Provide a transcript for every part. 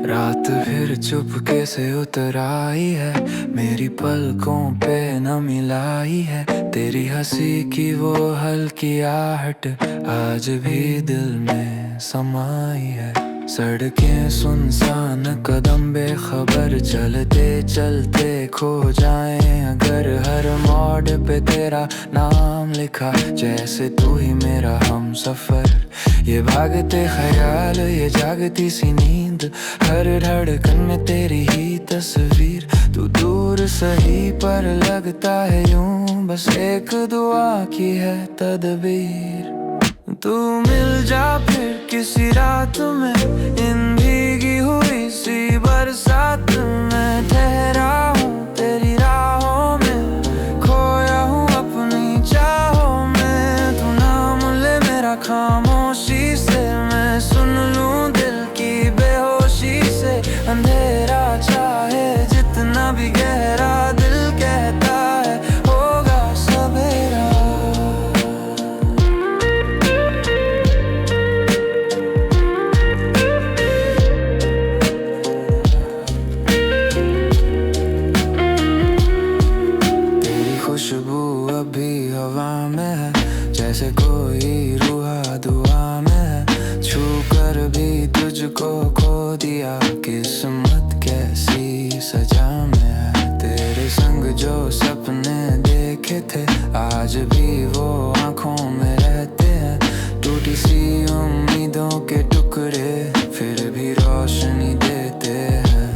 रात फिर चुपके से उतर आई है, मेरी पलकों पे नमी लाई है। तेरी हंसी की वो हल्की आहट आज भी दिल में समाई है। सड़कें सुनसान, कदम बेखबर, चलते चलते खो जाएं अगर। हर मोड़ पे तेरा नाम लिखा, जैसे तू ही मेरा हम सफर। ये भागते ख्याल, ये जागती सी नींद, हर धड़कन में तेरी ही तस्वीर। तू दूर सही पर लगता है यूं, बस एक दुआ की है तदबीर। तू मिल जा फिर किसी रात में, इन भीगी हुई सी बरसात में। ठहरा हूँ तेरी राहों में, खोया हूँ अपनी चाहों में। तू नाम ले मेरा खामोशी से, मैं सुन लूँ दिल की बेहोशी से। अंधेरा चाहे जितना भी गहरा, दिल कहता है होगा सवेरा। खुशबू अभी हवा में है, जैसे कोई रूहा दुआ में है। छू कर भी तुझको खो दिया, किस्मत कैसी सजा में है। तेरे संग जो सपने देखे थे, आज भी वो आंखों में रहते हैं। टूटी सी उम्मीदों के टुकड़े फिर भी रोशनी देते हैं।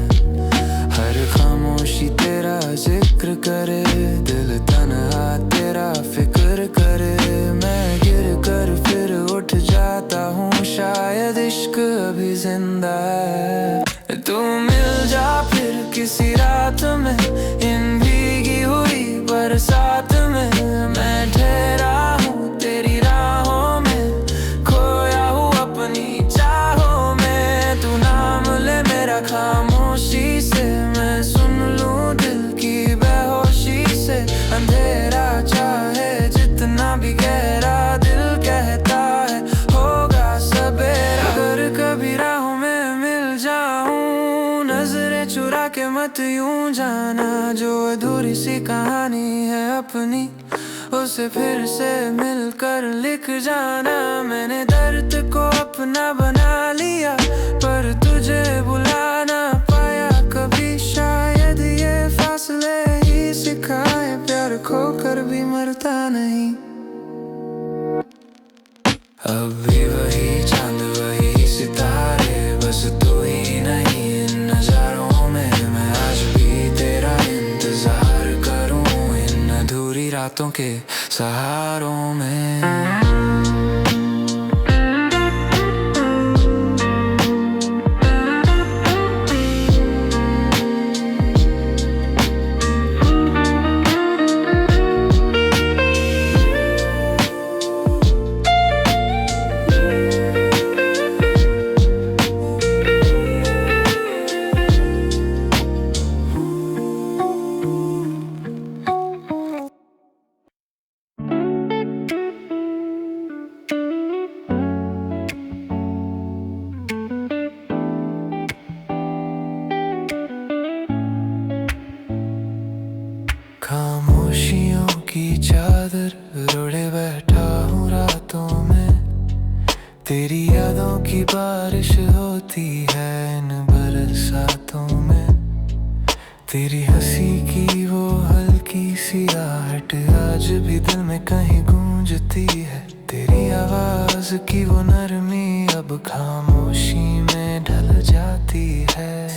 हर खामोशी तेरा जिक्र करे, दिल तन्हा तेरा फिक्र करे। मैं गिर कर फिर उठ जाता हूँ, शायद इश्क अभी जिंदा है। तू मिल जा फिर किसी रात में, इन भीगी हुई बरसात में। मैं ठहरा हूँ तेरी राहों में, खोया हूँ अपनी चाहों में। तू नाम ले मेरा खामोशी से, मैं सुन लूँ दिल की बेहोशी से। अंधेरा चाहे जितना भी गहरा, दिल कहता है होगा सवेरा। अगर कभी राहों में मिल जाऊं, नजरें चुरा के मत यूं जाना। जो अधूरी सी कहानी है अपनी, उसे फिर से मिलकर लिख जाना। मैंने दर्द को अपना बना लिया, पर तुझे बुला ना पाया कभी। शायद ये फासले ही सिखाए, प्यार खोकर भी मरता नहीं। अब भी वही चांद वही सितारे, बस तू ही नहीं इन नजारों में। मैं आज भी तेरा इंतजार करूं, इन अधूरी रातों के सहारों में। खामोशियों की चादर ओढ़े बैठा हूँ रातों में। तेरी यादों की बारिश होती है इन बरसातों में। तेरी हंसी की वो हल्की सी आहट आज भी दिल में कहीं गूंजती है। तेरी आवाज की वो नरमी अब खामोशी में ढल जाती है।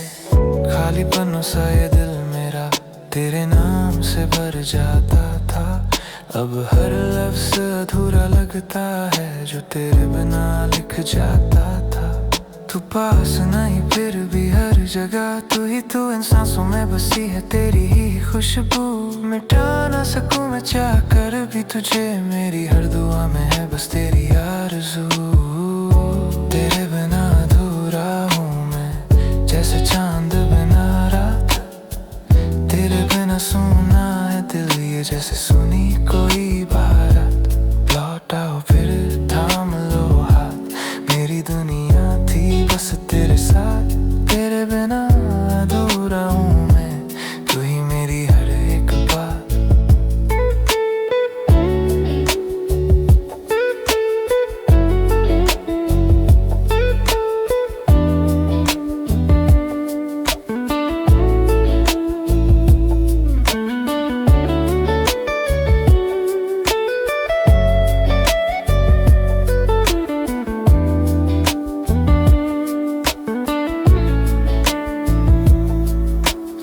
खालीपन सा ये दिल मेरा तेरे नाम से भर जाता था। अब हर लफ्ज़ अधूरा लगता है, जो तेरे बिना लिख जाता था। तू पास नहीं फिर भी हर जगह तू ही तू। इन सांसों में बसी है तेरी ही खुशबू। मिटा ना सकूं मैं चाह कर भी तुझे, मेरी हर दुआ में है बस तेरी आरज़ू। तेरे बिना अधूरा हूँ मैं, जैसे चांद बिना रात। तेरे बिना सुना है दिल ये, जैसे सुनी कोई बारात। लौट आओ फिर थाम लो हाथ, मेरी दुनिया थी बस तेरे साथ। तेरे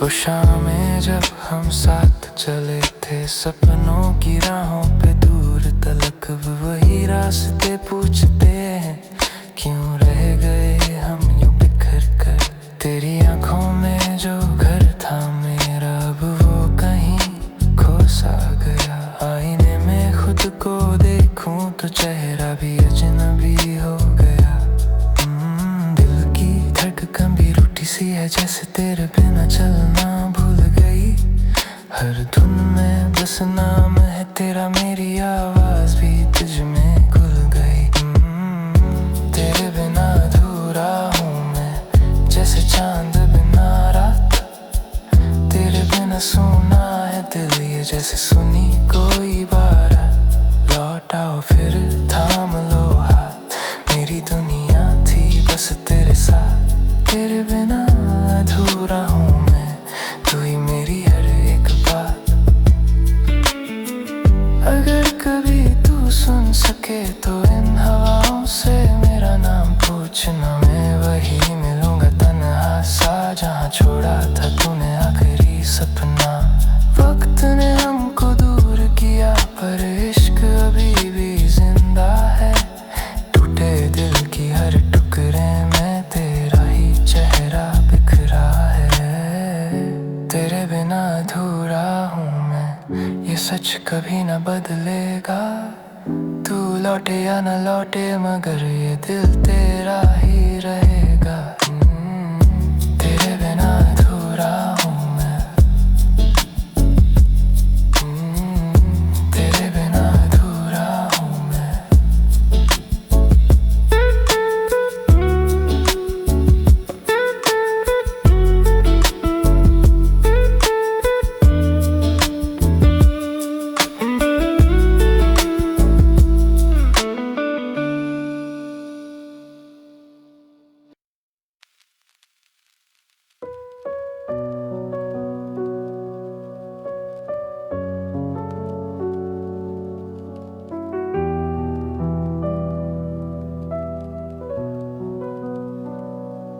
वो शामें जब हम साथ चले थे सपनों की राहों पे दूर तलक, वही रास्ते पूछते हैं क्यों रह गए हम यूं बिखर कर। तेरी आंखों में जो घर था मेरा अब वो कहीं खो सा गया। आईने में खुद को देखूं तो चेहरा भी अजनबी हो गया। दिल की धड़कन भी रूठी सी है जैसे तेरे बिना चलना भूल गई। हर धुन में बस नाम है तेरा, मेरी आवाज भी तुझ में घुल गई। तेरे बिना अधूरा हूँ मैं जैसे चांद बिना रात। तेरे बिना सुना है दिल ये जैसे सुनी कोई बात। लौट आओ फिर थाम लो हाथ, मेरी दुनिया थी बस तेरे साथ। तेरे बिना अधूरा हूँ मैं, तू ही मेरी हर एक बात। अगर कभी तू सुन सके तो इन हवाओं से मेरा नाम पूछना। मैं वही मिलूंगा तन्हा सा जहाँ छोड़ा था तूने आखिरी सपना। वक्त ने हमको दूर किया पर इश्क अभी भी जिंदा है। टूटे दिल की हर टुकड़े में तेरा ही चेहरा बिखरा है। तेरे बिना अधूरा हूँ मैं, ये सच कभी ना बदलेगा। तू लौटे या न लौटे मगर ये दिल तेरा ही रहेगा। तेरे बिना अधूरा हूँ मैं, तेरे बिना अधूरा हूँ मैं।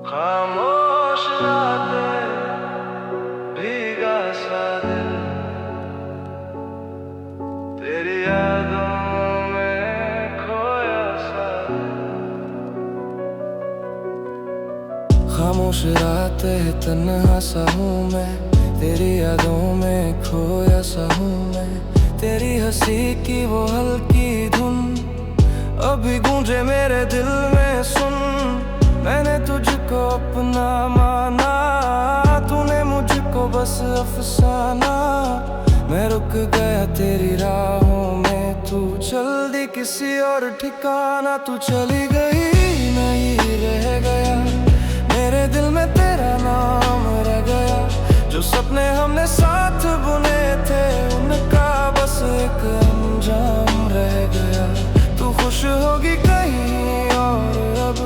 खामोश रातें, भीगा सा दिल, तेरी यादों में खोया सा। खामोश रातें तन्हा सा हूँ मैं, तेरी यादों में खोया सा हूँ मैं। तेरी हंसी की वो हल्की धुन अभी गूंजे मेरे दिल में सुन। मैंने तुझको अपना माना, तूने मुझको बस अफसाना। मैं रुक गया तेरी राहों में, तू चल दी किसी और ठिकाना। तू चली गई मैं ही रह गया, मेरे दिल में तेरा नाम रह गया। जो सपने हमने साथ बुने थे उनका बस एक अंजाम रह गया। तू खुश होगी कहीं और अब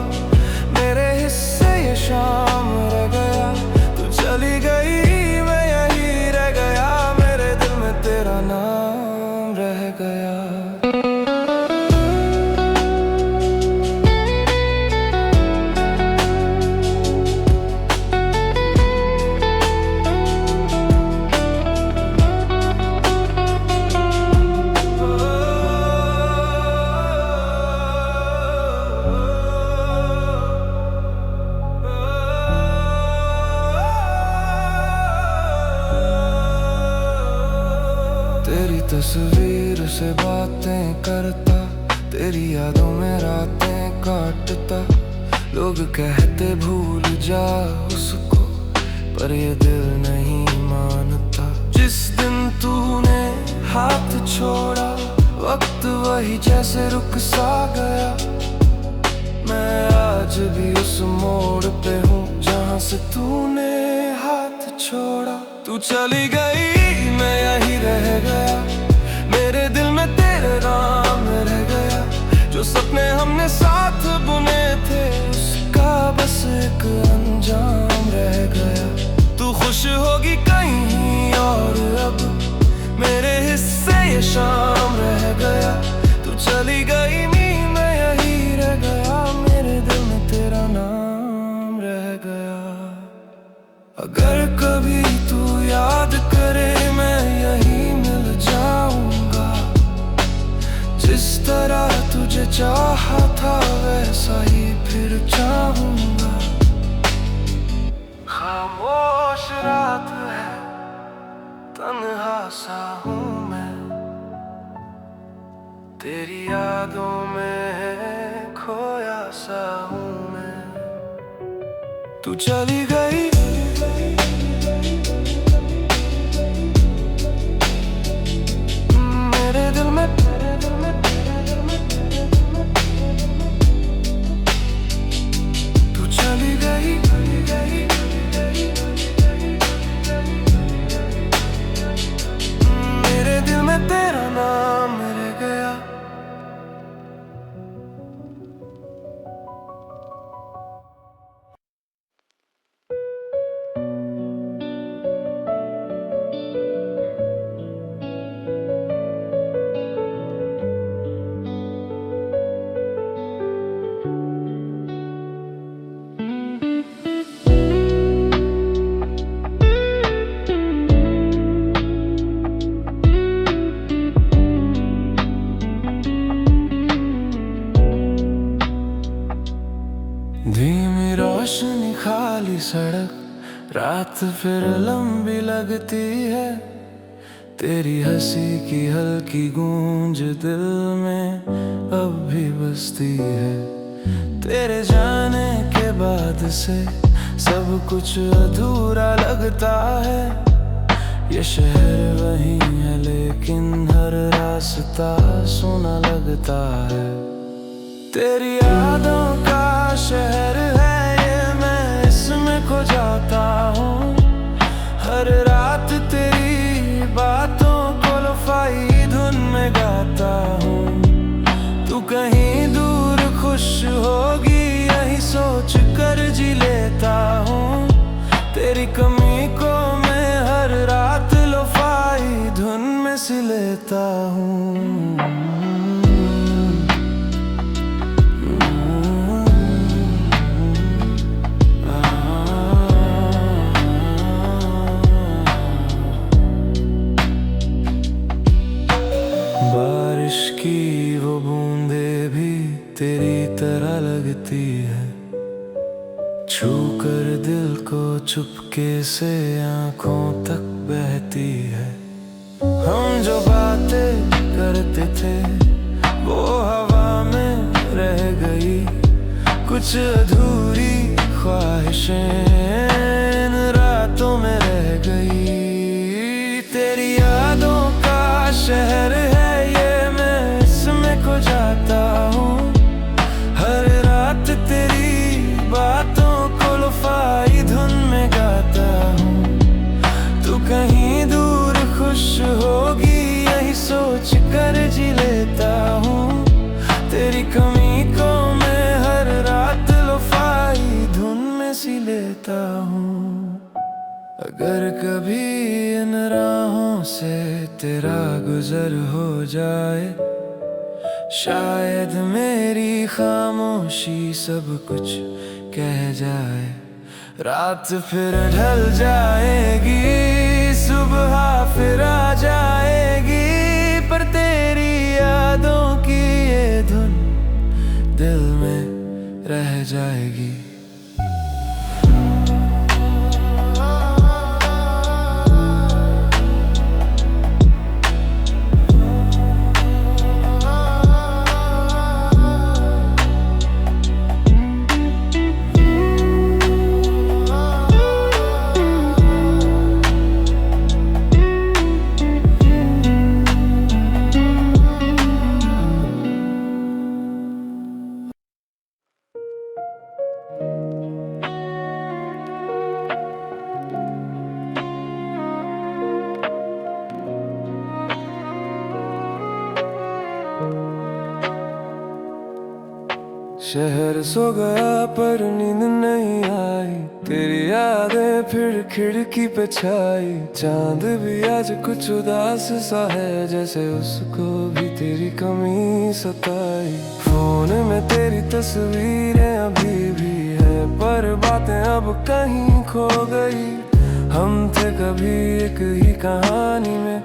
मेरे हिस्से ये शाम रह गया। तू चली गई मैं यही रह गया, मेरे दिल में तेरा नाम रह गया। तेरी तस्वीर से बातें करता, तेरी यादों में रातें काटता। लोग कहते भूल जा उसको, पर ये दिल नहीं मानता। जिस दिन तूने हाथ छोड़ा वक्त वही जैसे रुक सा गया। मैं आज भी उस मोड़ पे हूँ जहाँ से तूने हाथ छोड़ा। तू चली गई मैं यही रह गया, मेरे दिल में तेरे नाम रह गया। जो सपने हमने साथ बुने थे उसका बस एक अंजाम रह गया। तू खुश होगी कहीं और अब मेरे हिस्से ये शाम रह गया। तू चली गई मैं यही रह गया, मेरे दिल में तेरा नाम रह गया। अगर कभी तू चाहा था वैसा ही फिर चाहूंगा। खामोश रात है, तन्हा सा हूँ मैं, तेरी यादों में खोया सा हूँ मैं। तू चली गई मेरे दिल में, तू चली गई मेरे दिल में, तेरा नाम रह गया। धीमी रोशनी, खाली सड़क, रात फिर लंबी लगती है। तेरी हंसी की हल्की गूंज दिल में अब भी बसती है। तेरे जाने के बाद से सब कुछ अधूरा लगता है। ये शहर वही है लेकिन हर रास्ता सुना लगता है। तेरी यादों का शहर है ये, मैं इसमें खो जाता हूँ। हर रात तेरी बातों को लोफाई धुन में गाता हूँ। तू कहीं दूर खुश होगी यही सोच कर जी लेता हूँ। तेरी कमी को मैं हर रात लोफाई धुन में सी लेता हूँ। बारिश की वो बूंदे भी तेरी तरह लगती है, छू कर दिल को चुपके से आंखों तक बहती है। हम जो बातें करते थे वो हवा में रह गई, कुछ अधूरी ख्वाहिशें इन रातों में रह गई। तेरी यादों का शहर है ये, मैं इसमें खो जाता हूँ। हर रात तेरी बातों को लोफाई धुन में गाता हूँ। तू कहीं दूर खुश होगी यही सोच कर जी लेता हूँ। तेरी कमी को मैं हर रात लोफाई धुन में सी लेता हूँ। अगर कभी इन राहों से तेरा गुजर हो जाए, शायद मेरी खामोशी सब कुछ कह जाए। रात फिर ढल जाएगी, सुबह फिर आ जाएगी, पर तेरी यादों की ये धुन दिल में रह जाएगी। शहर सो गया पर नींद नहीं आई, तेरी यादें फिर खिड़की पे छाई। चांद भी आज कुछ उदास सा है, जैसे उसको भी तेरी कमी सताई। फोन में तेरी तस्वीरें अभी भी है, पर बातें अब कहीं खो गई। हम थे कभी एक ही कहानी में,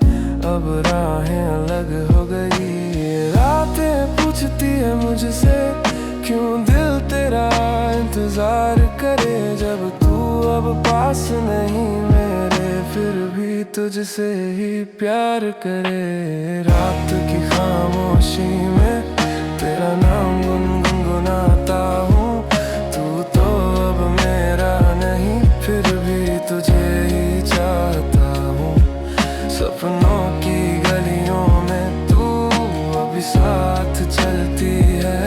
अब राहें अलग हो गई। रातें पूछती है मुझसे क्यों दिल तेरा इंतजार करे, जब तू अब पास नहीं मेरे फिर भी तुझसे ही प्यार करे। रात की खामोशी में तेरा नाम गुनगुनाता हूँ, तू तो अब मेरा नहीं फिर भी तुझे ही चाहता हूँ। सपनों की गलियों में तू अभी साथ चलती है,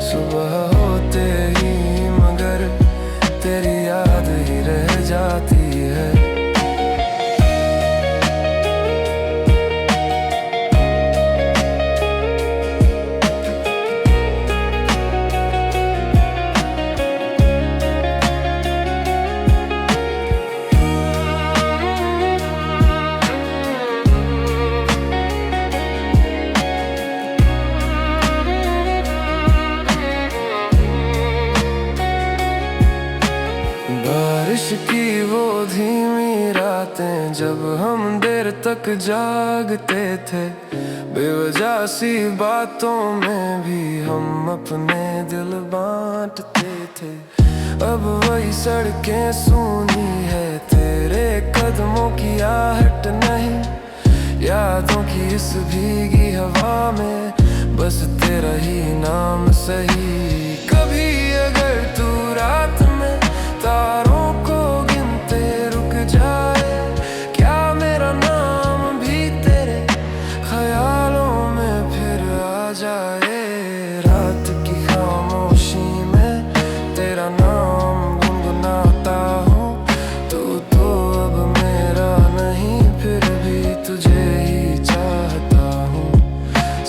सुबह होते ही मगर तेरी याद ही रह जाती है। बारिश की वो धीमी रातें जब हम देर तक जागते थे, बेवजह सी बातों में भी हम अपने दिल बांटते थे। अब वही सड़कें सूनी है, तेरे कदमों की आहट नहीं, यादों की इस भीगी हवा में बस तेरा ही नाम सही। कभी अगर तू रात में तारों को गिनते रुक जाए, क्या मेरा नाम भी तेरे ख्यालों में फिर आ जाए। रात की खामोशी में तेरा नाम गुनगुनाता हूँ, तू तो अब मेरा नहीं फिर भी तुझे ही चाहता हूँ।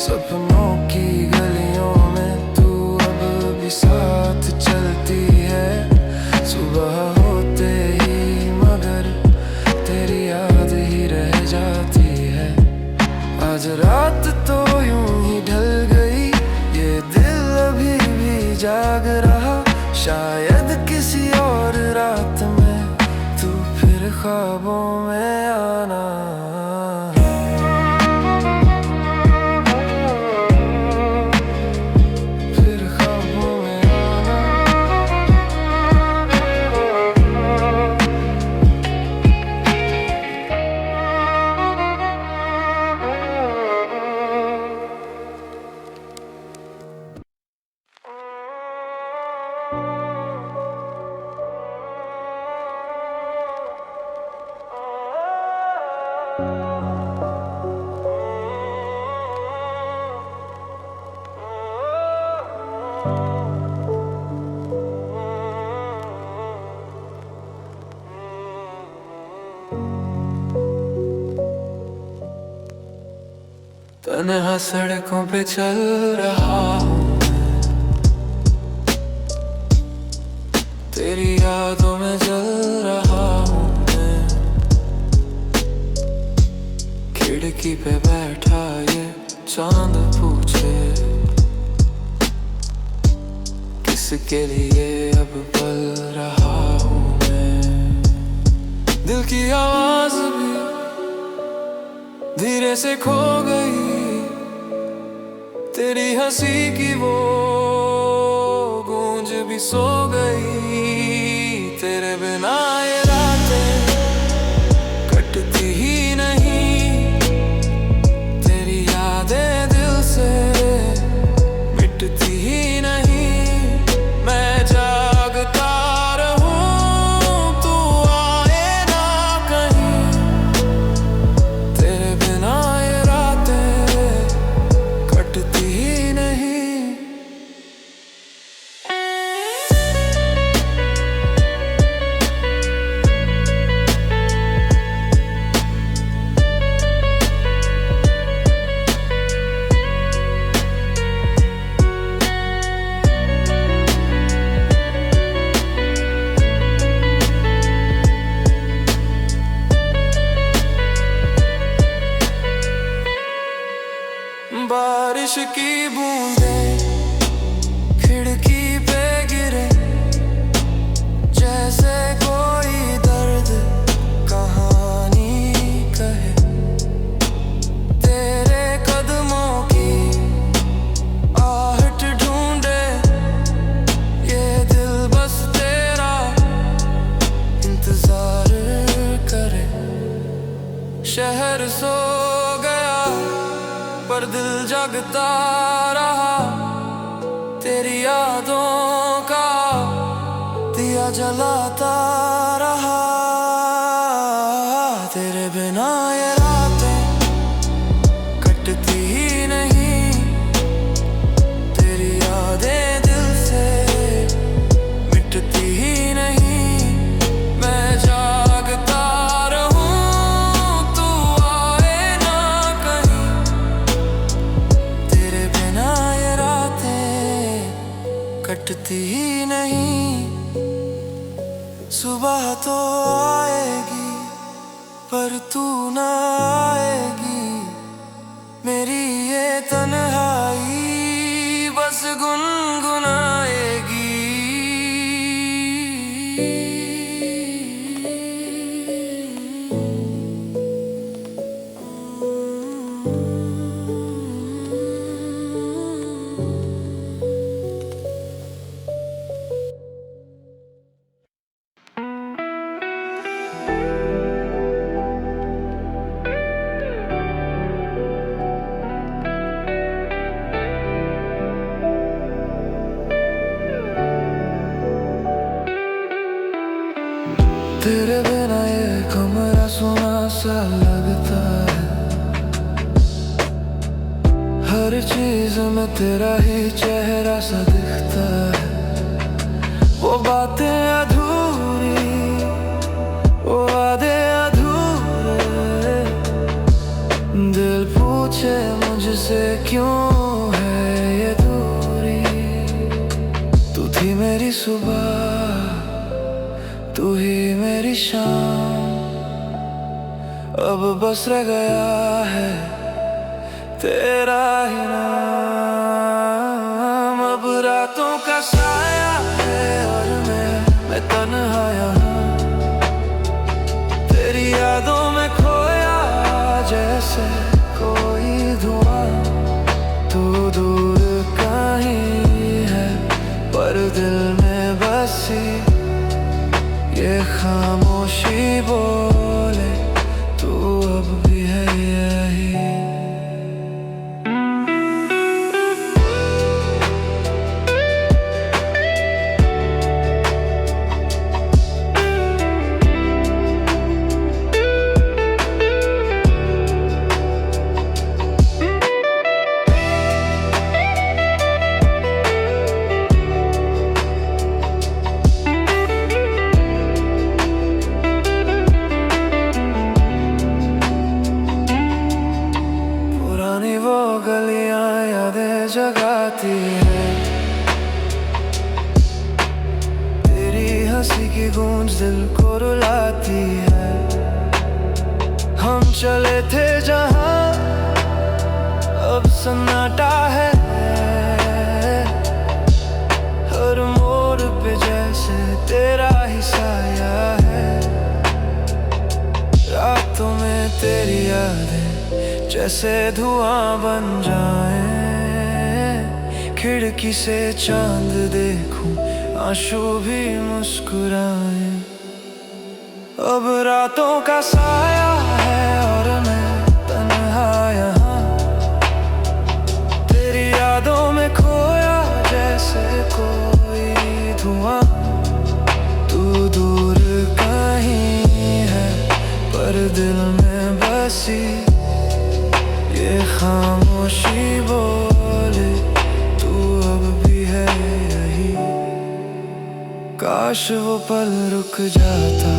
सपनों की गलियों में तू अब भी साथ चलती है, सुबह होते ही मगर तेरी याद ही रह जाती है। आज रात तो यूं ही ढल गई, ये दिल अभी भी जाग रहा, शायद किसी और रात में तू फिर ख्वाबों में आना। तन्हा सड़कों पे चल रहा हूँ, तेरी यादों में जल रहा हूँ मैं। खिड़की पे बैठा ये चांद पूछे, किसके लिए अब पल रहा हूँ मैं। दिल की आवाज भी धीरे से खो गई, तेरी हंसी की वो गूंज भी सो गई। तेरे बिना ये रातें कटती ही नहीं, तेरी यादें दिल से मिटती ही नहीं। मैं जागता रहूं तू आए ना कहीं, तेरे बिना ये रातें कटती ही नहीं। बारिश की बूंदें खिड़की पे गिरे, जैसे कोई दर्द कहानी कहे। कर सो गया पर दिल जगता रहा, तेरी यादों का दिया जलाता रहा। तेरे बिना ये रातें कटती ही नहीं, तेरी यादें दिल से मिटती ही नहीं। मैं जागता रहूं तू आए ना कहीं, तेरे बिना ये रातें कटती ही नहीं। सुबह तो आएगी पर तू ना आएगी, मेरी ये तन्हाई बस गुनगुनाएगी। तेरे बिना ये कमरा सुना सा लगता है, हर चीज में तेरा ही चेहरा सा दिखता है। वो बातें अधूरी, वो वादे अधूरे, दिल पूछे मुझसे क्यों है ये दूरी। तू थी मेरी सुबह, तू ही मेरी शाम, अब बस रह गया है तेरा ही नाम। अब रातों का साया है और मैं तन्हा यहाँ, तेरी यादों में खोया जैसे कोई धुआं। तू दूर कहीं है पर दिल में बसी, ये खामोशी बोले तू अब भी है यही। गलियां यादें जगाती है, तेरी हंसी की गूंज दिल को रुलाती है। हम चले थे जहां अब सन्नाटा है, हर मोड़ पे जैसे तेरा ही साया है। रातों में तेरी यादें जैसे धुआं बन जाए, खिड़की से चांद देखूं आंसू भी मुस्कुराए। अब रातों का साया है और मैं तन्हा यहाँ, तेरी यादों में खोया जैसे कोई धुआं। तू दूर कहीं है पर दिल में बसी, ये खामोशी बोले तू अब भी है यही। काश वो पल रुक जाता,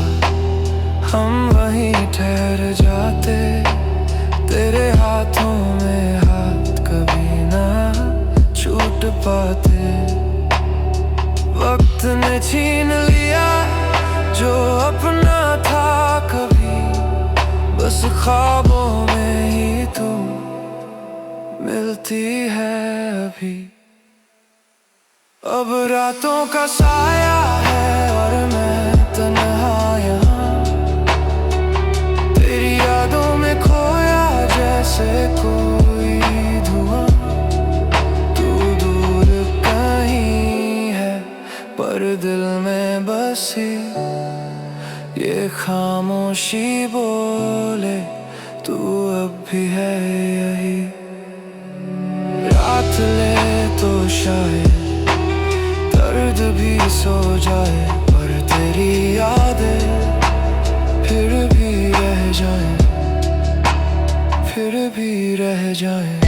हम वहीं ठहर जाते, तेरे हाथों में हाथ कभी ना छूट पाते। वक्त ने छीन लिया जो अपना था कभी, बस ख्वाबों में ही तू मिलती है अभी। अब रातों का साया है और मैं तन्हा यहाँ, तेरी यादों में खोया जैसे कोई धुआं। तू दूर कहीं है पर दिल में बसी, ये खामोशी बोले तू अब भी है यही। रात ले तो शायद दर्द भी सो जाए, पर तेरी यादें फिर भी रह जाए, फिर भी रह जाए।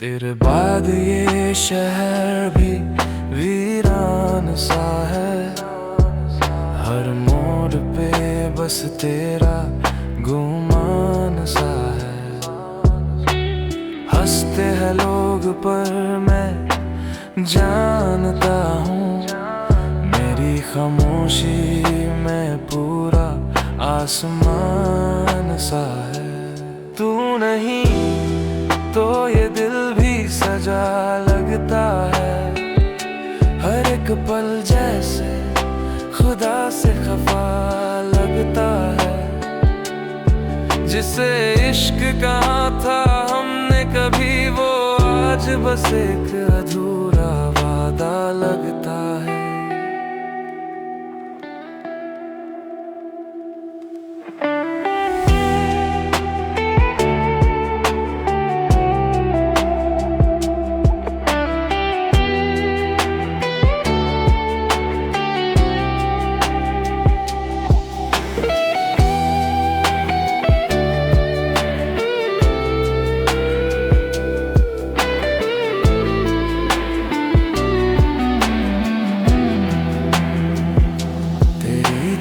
तेरे बाद ये शहर भी वीरान सा है, हर मोड़ पे बस तेरा गुमान सा है। हंसते हैं लोग पर मैं जानता हूँ, मेरी खामोशी में पूरा आसमान सा है। तू नहीं तो ये दिल भी सजा लगता है, हर एक पल जैसे खुदा से खफा लगता है। जिसे इश्क कहा था हमने कभी, वो आज बस एक अधूरा वादा लगता है।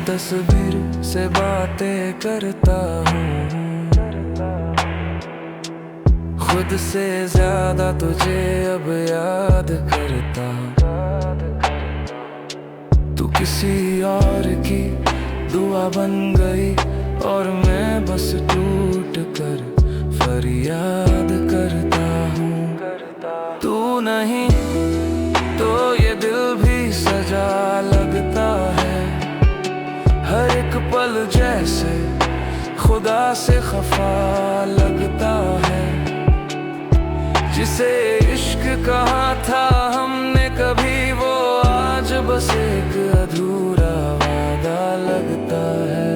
तस्वीर से बातें करता हूँ, खुद से ज्यादा तुझे अब याद करता हूँ। तू किसी और की दुआ बन गई और मैं बस टूट कर फरियाद करता हूँ। तू नहीं तो ये दिल भी सजा लगता है, हर एक पल जैसे खुदा से खफा लगता है। जिसे इश्क कहा था हमने कभी, वो आज बस एक अधूरा वादा लगता है।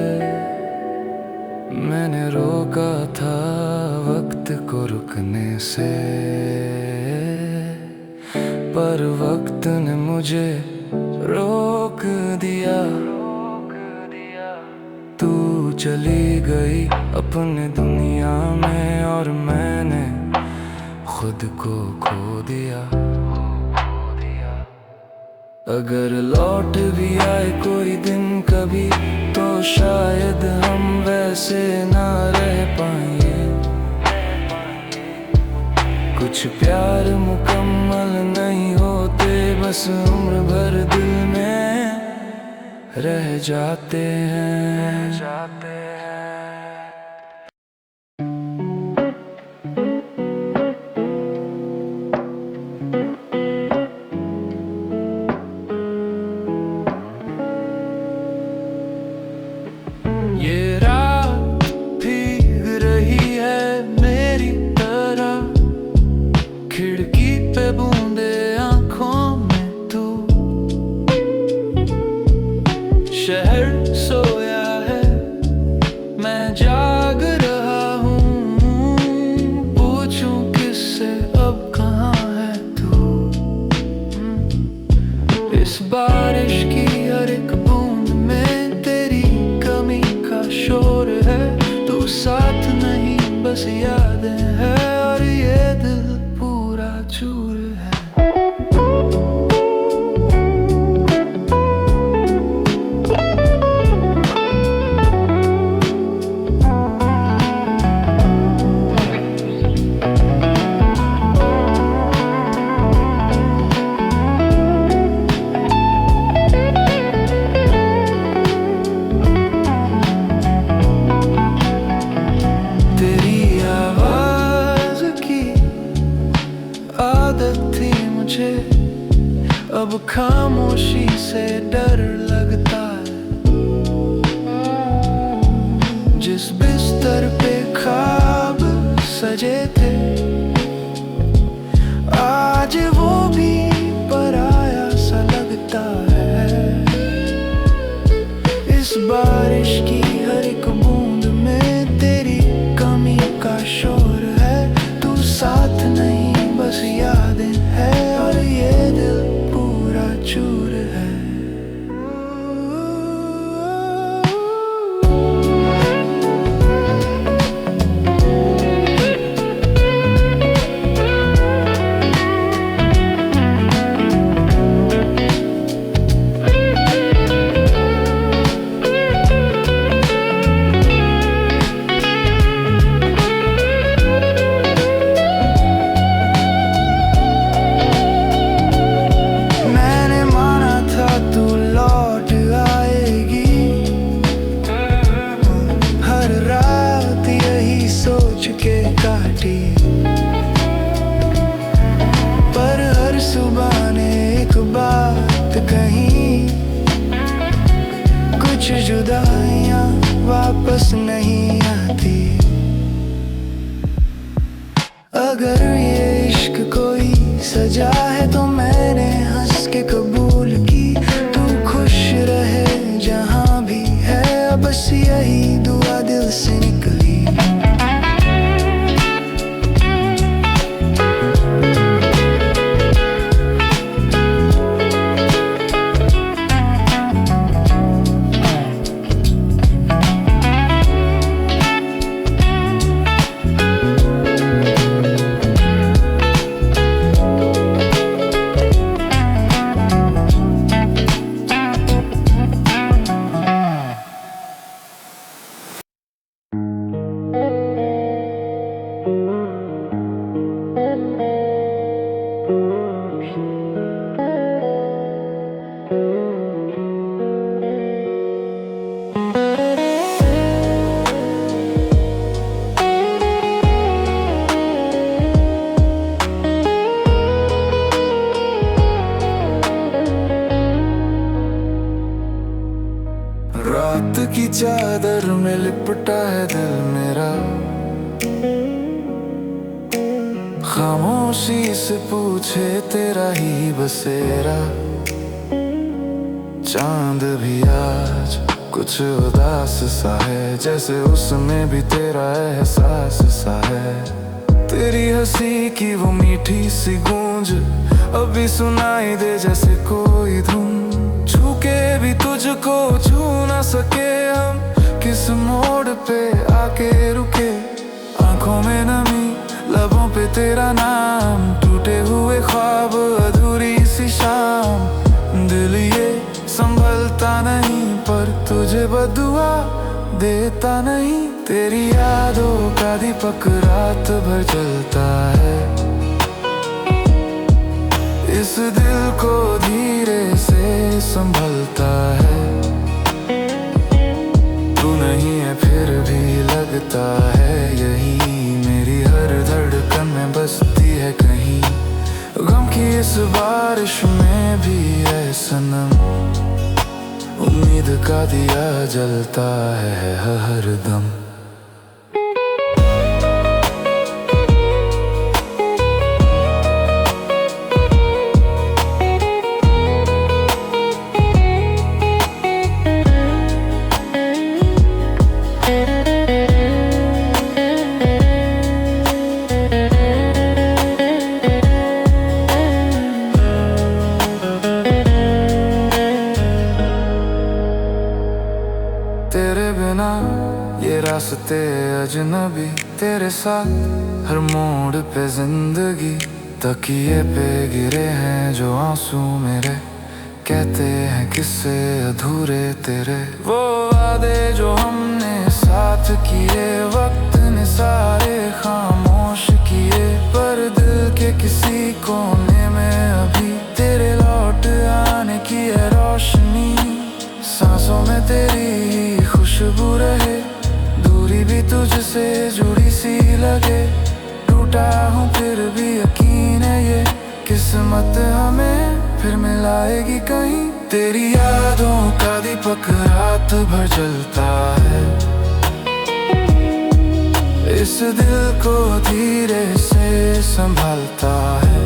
मैंने रोका था वक्त को रुकने से, पर वक्त ने मुझे रोक दिया। तू चली गई अपने दुनिया में और मैंने खुद को खो दिया। अगर लौट भी आए कोई दिन कभी, तो शायद हम वैसे ना रह पाएंगे। कुछ प्यार मुकम्मल नहीं होते, बस उम्र भर दिल में रह जाते हैं। ये रात भीग रही है मेरी तरह, खिड़की पे बूंदे आँखों में तू। शहर सोया है मैं जाग रहा हूँ, पूछूं किससे अब कहाँ है तू। इस बारिश की हर एक बूंद में तेरी कमी का शोर है। तू साथ नहीं बस यादें है, और ये दिल पूरा चूर है। सजे थे, आज वो भी पराया सा लगता है। इस बारिश की हर एक बूंद में तेरी कमी का शोर है। तू साथ नहीं बस यादें है, और ये दिल पूरा चूर है। पर हर सुबह ने एक बात कही, कुछ जुदाइयां वापस नहीं आती। अगर ये इश्क कोई सजा है तो मैंने हंस के कबूल की। तू खुश रहे जहां भी है, बस यही दुआ दिल से निकली। रात की चादर में लिपटा है दिल मेरा, खामोशी से पूछे तेरा ही बसेरा। चांद भी आज कुछ उदास सा है, जैसे उसमें भी तेरा एहसास सा है। तेरी हंसी की वो मीठी सी गूंज अभी सुनाई दे जैसे कोई धुन। छू के भी तुझको छू ना सके हम, किस मोड़ पे आके रुके। आंखों में नमी, लबों पे तेरा नाम, टूटे हुए ख्वाब अधूरी सी शाम। दिल ये संभलता नहीं पर तुझे बदुआ देता नहीं। तेरी यादों का दीपक रात भर जलता है, इस दिल को धीरे से संभलता है। तू नहीं है फिर भी लगता है यही, मेरी हर धड़कन में बसती है कहीं। गम की इस बारिश में भी है सनम, उम्मीद का दिया जलता है हर दम। तेरे बिना ये रास्ते अजनबी, तेरे साथ हर मोड़ पे जिंदगी। तकिए पे गिरे हैं जो आंसू मेरे, कहते हैं किस्से अधूरे तेरे। वो वादे जो हमने साथ किए, वक्त ने सारे खामोश किए। पर दिल के किसी कोने में अभी तेरे लौट आने की है रोशनी। सांसों में तेरी खुशबू रहे, दूरी भी तुझसे जुड़ी सी लगे। टूटा हूँ फिर भी यकीन है ये, किस्मत हमें फिर मिलाएगी कहीं। तेरी यादों का दीपक रात भर जलता है, इस इस दिल को धीरे से संभालता है।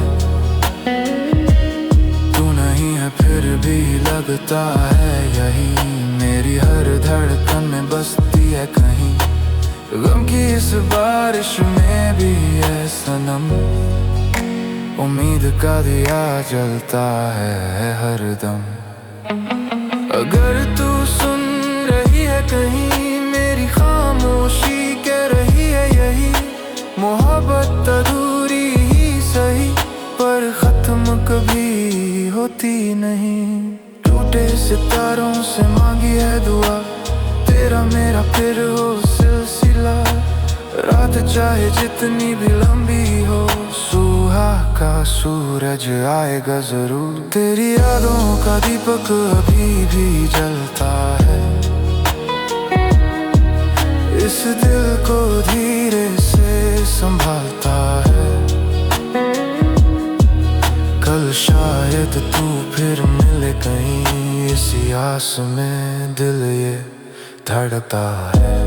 तू नहीं है फिर भी लगता है यही, मेरी हर धड़कन में बसती है कहीं। गम की इस बारिश में भी है सनम, उम्मीद का दिया जलता है हरदम। अगर तू सुन रही है कहीं मेरी खामोशी कह रही है यही, मोहब्बत अधूरी ही सही पर खत्म कभी होती नहीं। टूटे सितारों से मांगी है दुआ, तेरा मेरा फिर हो सिलसिला। रात चाहे जितनी भी लंबी हो, सुबह का सूरज आएगा जरूर। तेरी यादों का दीपक अभी भी जलता है, इस दिल को धीरे से संभालता है। कल शायद तू फिर मिले कहीं, इसी आस में दिल ये धड़कता है।